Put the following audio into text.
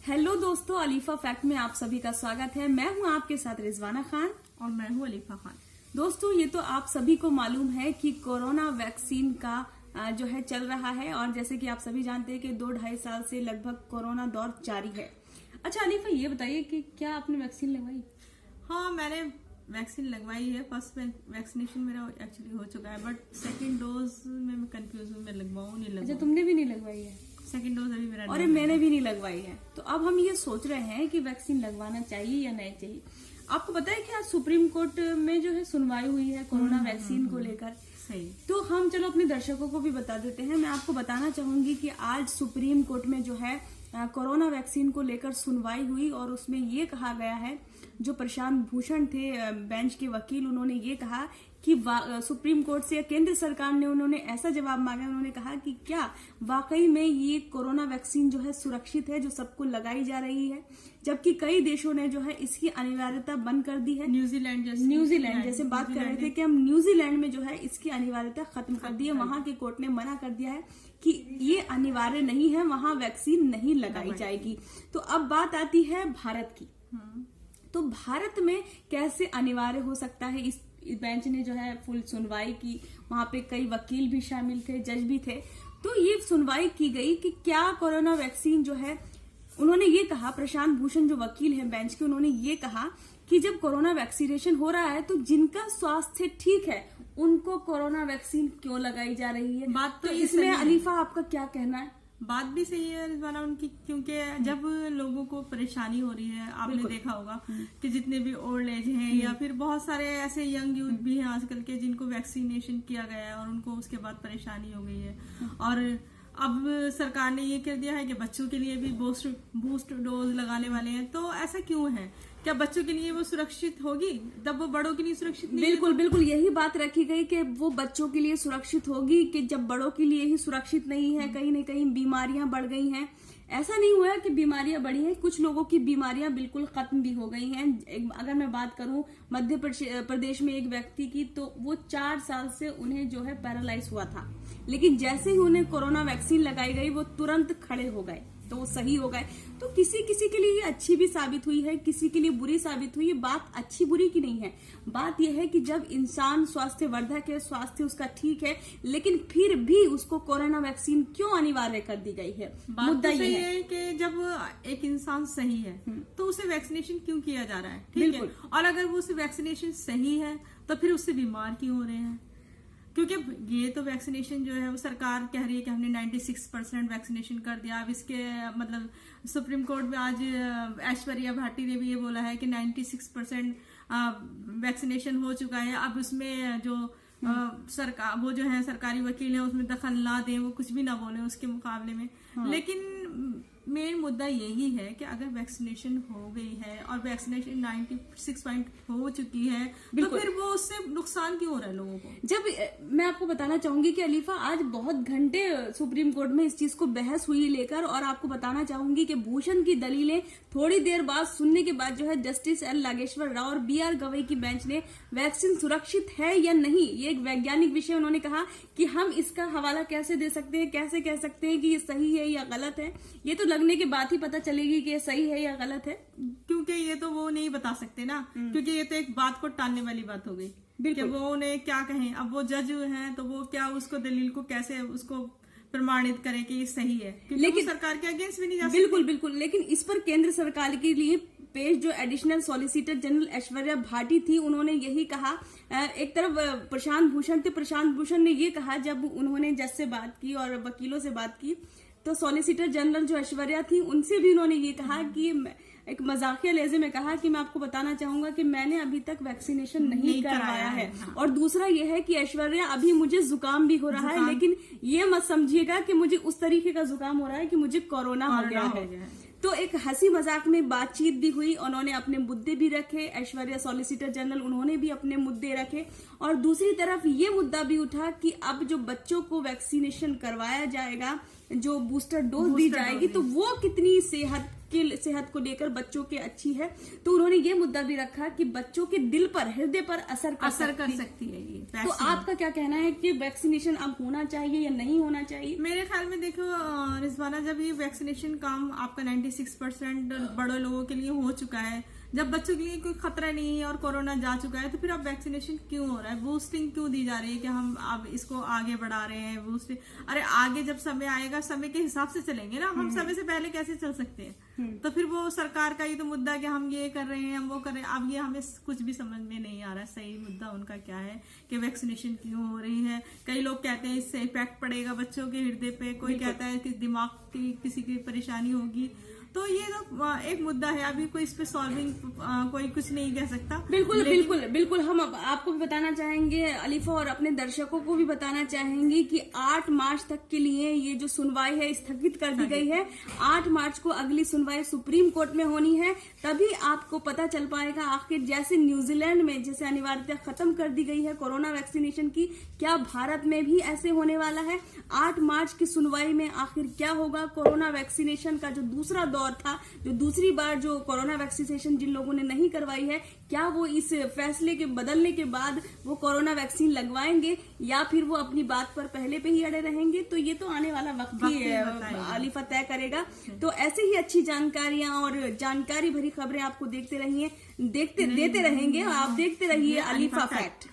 Hello दोस्तों, Alifa fact में आप सभी का स्वागत है। मैं हूं आपके साथ रिजवाना खान और मैं हूं अलीफा खान। दोस्तों, ये तो आप सभी को मालूम है कि कोरोना वैक्सीन का जो है चल रहा है और जैसे कि आप सभी जानते हैं कि 2-2.5 साल से लगभग कोरोना दौर जारी है। अच्छा अलीफा, ये बताइए कि क्या आपने वैक्सीन लगवाई? हाँ, मैंने वैक्सीन लगवाई है। फर्स्ट वैक्सीनेशन मेरा एक्चुअली हो चुका है, बट सेकंड डोज में मैं कंफ्यूज हूँ, मैं लगवाऊँ नहीं लगवाऊँ। अच्छा, तुमने भी नहीं लगवाई है? सेकंड डोज अभी मेरा और मैंने भी नहीं लगवाई है। तो अब हम ये सोच रहे हैं कि वैक्सीन लगवाना चाहिए या नहीं चाहिए। आपको पता है कि आज सुप्रीम कोर्ट में जो है सुनवाई हुई है कोरोना वैक्सीन को लेकर। सही। तो हम चलो अपने दर्शकों को भी बता देते हैं। मैं आपको बताना चाहूंगी कि आज सुप्रीम कोर्ट में जो है कोरोना वैक्सीन को लेकर सुनवाई हुई और उसमें ये कहा गया है, जो प्रशांत भूषण थे बेंच के वकील, उन्होंने ये कहा कि सुप्रीम कोर्ट से केंद्र सरकार ने उन्होंने ऐसा जवाब मांगा। उन्होंने कहा कि क्या वाकई में ये कोरोना वैक्सीन जो है सुरक्षित है, जो सबको लगाई जा रही है, जबकि कई देशों ने जो है इसकी अनिवार्यता बंद कर दी है। न्यूजीलैंड जैसे बात कर रहे थे कि हम न्यूजीलैंड में जो है इसकी अनिवार्यता खत्म कर दी है। वहां के कोर्ट ने मना कर दिया है कि ये अनिवार्य नहीं है, वहां वैक्सीन नहीं लगाई जाएगी। तो अब बात आती है भारत की। तो भारत में कैसे अनिवार्य हो सकता है? इस बेंच ने जो है फुल सुनवाई की, वहां पे कई वकील भी शामिल थे, जज भी थे। तो ये सुनवाई की गई कि क्या कोरोना वैक्सीन जो है, उन्होंने ये कहा, प्रशांत भूषण जो वकील हैं बेंच के, उन्होंने ये कहा कि जब कोरोना वैक्सीनेशन हो रहा है तो जिनका स्वास्थ्य ठीक है उनको कोरोना वैक्सीन क्यों लगाई जा रही है। बात तो इसमें अलीफा आपका क्या कहना है? बात भी सही है रिजवाना उनकी, क्योंकि जब लोगों को परेशानी हो रही है, आपने देखा होगा कि जितने भी ओल्ड एज हैं या फिर बहुत सारे ऐसे यंग यूथ भी हैं आजकल के जिनको वैक्सीनेशन किया गया है और उनको उसके बाद परेशानी हो गई है। और अब सरकार ने ये कर दिया है कि बच्चों के लिए भी बूस्ट डोज लगाने वाले हैं। तो ऐसा क्यों है? क्या बच्चों के लिए वो सुरक्षित होगी तब वो बड़ों के लिए सुरक्षित नहीं? बिल्कुल यही बात रखी गई कि वो बच्चों के लिए सुरक्षित होगी, कि जब बड़ों के लिए ही सुरक्षित नहीं है। कहीं न कहीं बीमारियां बढ़ गई हैं। ऐसा नहीं हुआ कि बीमारियां बढ़ी हैं, कुछ लोगों की बीमारियां बिल्कुल खत्म भी हो गई हैं। अगर मैं बात करूं मध्य प्रदेश में एक व्यक्ति की, तो वो 4 साल से उन्हें जो है पैरालाइज हुआ था, लेकिन जैसे ही उन्हें कोरोना वैक्सीन लगाई गई वो तुरंत खड़े हो गए, तो वो सही हो गए। तो किसी किसी के लिए ये अच्छी भी साबित हुई है, किसी के लिए बुरी साबित हुई है। बात अच्छी बुरी की नहीं है, बात यह है कि जब इंसान स्वास्थ्यवर्धक है, स्वास्थ्य उसका ठीक है, लेकिन फिर भी उसको कोरोना वैक्सीन क्यों अनिवार्य कर दी गई है। मुद्दा ये है कि जब एक इंसान सही है तो उसे वैक्सीनेशन क्यों किया जा रहा है, ठीक है? और अगर वो उसे वैक्सीनेशन सही है तो फिर उससे बीमार क्यों हो रहे हैं? क्योंकि ये तो वैक्सीनेशन जो है वो सरकार कह रही है कि हमने 96% वैक्सीनेशन कर दिया। अब इसके मतलब सुप्रीम कोर्ट में आज ऐश्वर्या भाटी ने भी ये बोला है कि 96% वैक्सीनेशन हो चुका है। अब उसमें जो सरकार, वो जो है सरकारी वकील है, उसमें दखल ना दें, वो कुछ भी ना बोले उसके मुकाबले में। लेकिन मेन मुद्दा यही है कि अगर वैक्सीनेशन हो गई है और वैक्सीनेशन 96% हो चुकी है तो फिर वो उससे नुकसान क्यों हो रहा है लोगों को? जब मैं आपको बताना चाहूंगी कि अलीफा आज बहुत घंटे सुप्रीम कोर्ट में इस चीज को बहस हुई लेकर, और आपको बताना चाहूंगी कि भूषण की दलीलें थोड़ी देर बाद सुनने के बाद जो है जस्टिस एल नागेश्वर राव और BR गवई की बेंच ने वैक्सीन सुरक्षित है या नहीं, ये एक वैज्ञानिक विषय, उन्होंने कहा कि हम इसका हवाला कैसे दे सकते हैं, कैसे कह सकते हैं कि ये सही है या गलत है। ये तो लगने के बाद ही पता चलेगी कि ये सही है या गलत है, क्योंकि ये तो वो नहीं बता सकते ना, क्योंकि ये तो एक बात को टालने वाली बात हो गई कि वो उन्हें क्या कहें। अब वो जज हैं तो वो क्या उसको दलील को कैसे उसको प्रमाणित करें कि ये सही है, लेकिन सरकार के अगेंस्ट भी नहीं जा सकते। बिल्कुल। लेकिन इस पर केंद्र सरकार के लिए पेश जो additional solicitor general Aishwarya Bhati थी, उन्होंने यही कहा। एक तरफ प्रशांत भूषण थे, प्रशांत भूषण ने ये कहा जब उन्होंने जज से बात की और वकीलों से बात की, तो सॉलिसिटर जनरल जो ऐश्वर्या थी उनसे भी उन्होंने ये कहा कि एक मजाकिया लहजे में कहा कि मैं आपको बताना चाहूंगा कि मैंने अभी तक वैक्सीनेशन नहीं करवाया है। और दूसरा ये है कि ऐश्वर्या, अभी मुझे जुकाम भी हो रहा है, लेकिन ये मत समझिएगा कि मुझे उस तरीके का जुकाम हो रहा है कि मुझे कोरोना हो गया है। तो एक हंसी मजाक में बातचीत भी हुई, उन्होंने अपने मुद्दे भी रखे, ऐश्वर्या सॉलिसिटर जनरल उन्होंने भी अपने मुद्दे रखे। और दूसरी तरफ ये मुद्दा भी उठा कि अब जो बच्चों को वैक्सीनेशन करवाया जाएगा, जो बूस्टर डोज दी जाएगी, तो वो कितनी सेहत की सेहत को लेकर बच्चों के अच्छी है, तो उन्होंने ये मुद्दा भी रखा कि बच्चों के दिल पर, हृदय पर असर कर सकती है ये तो वैक्सीन। आपका क्या कहना है कि वैक्सीनेशन अब होना चाहिए या नहीं होना चाहिए? मेरे ख्याल में देखो रिजवाना, जब ये वैक्सीनेशन काम आपका 96% बड़े लोगों के लिए हो चुका है, जब बच्चों के लिए कोई खतरा नहीं है और कोरोना जा चुका है, तो फिर अब वैक्सीनेशन क्यों हो रहा है? बूस्टिंग क्यों दी जा रही है कि हम अब इसको आगे बढ़ा रहे हैं बूस्टिंग? अरे आगे जब समय आएगा, समय के हिसाब से चलेंगे ना, हम समय से पहले कैसे चल सकते हैं? तो फिर वो सरकार का ही तो मुद्दा कि हम ये कर रहे हैं, हम वो कर रहे हैं। अब ये हमें कुछ भी समझ में नहीं आ रहा है सही मुद्दा उनका क्या है कि वैक्सीनेशन क्यों हो रही है। कई लोग कहते हैं इससे इफेक्ट पड़ेगा बच्चों के हृदय पे, कोई कहता है कि दिमाग की किसी की परेशानी होगी। तो ये तो एक मुद्दा है, अभी कोई इस पे सॉल्विंग कोई कुछ नहीं कह सकता। बिल्कुल बिल्कुल बिल्कुल। हम आपको भी बताना चाहेंगे अलीफा, और अपने दर्शकों को भी बताना चाहेंगे कि 8 मार्च तक के लिए ये जो सुनवाई है स्थगित कर दी गई है। 8 मार्च को अगली सुनवाई सुप्रीम कोर्ट में होनी है, तभी आपको पता चल पाएगा आखिर जैसे न्यूजीलैंड में जैसे अनिवार्यता खत्म कर दी गई है कोरोना वैक्सीनेशन की, क्या भारत में भी ऐसे होने वाला है? 8 मार्च की सुनवाई में आखिर क्या होगा? कोरोना वैक्सीनेशन का जो दूसरा दौर था, जो दूसरी बार जो कोरोना वैक्सीनेशन जिन लोगों ने नहीं करवाई है, क्या वो इस फैसले के बदलने के बाद वो कोरोना वैक्सीन लगवाएंगे या फिर वो अपनी बात पर पहले पे ही अड़े रहेंगे? तो ये तो आने वाला वक्त ही अलीफा तय करेगा। तो ऐसे ही अच्छी जानकारियां और जानकारी भरी खबरें आपको देते रहेंगे। आप देखते रहिए अलीफा फैक्ट।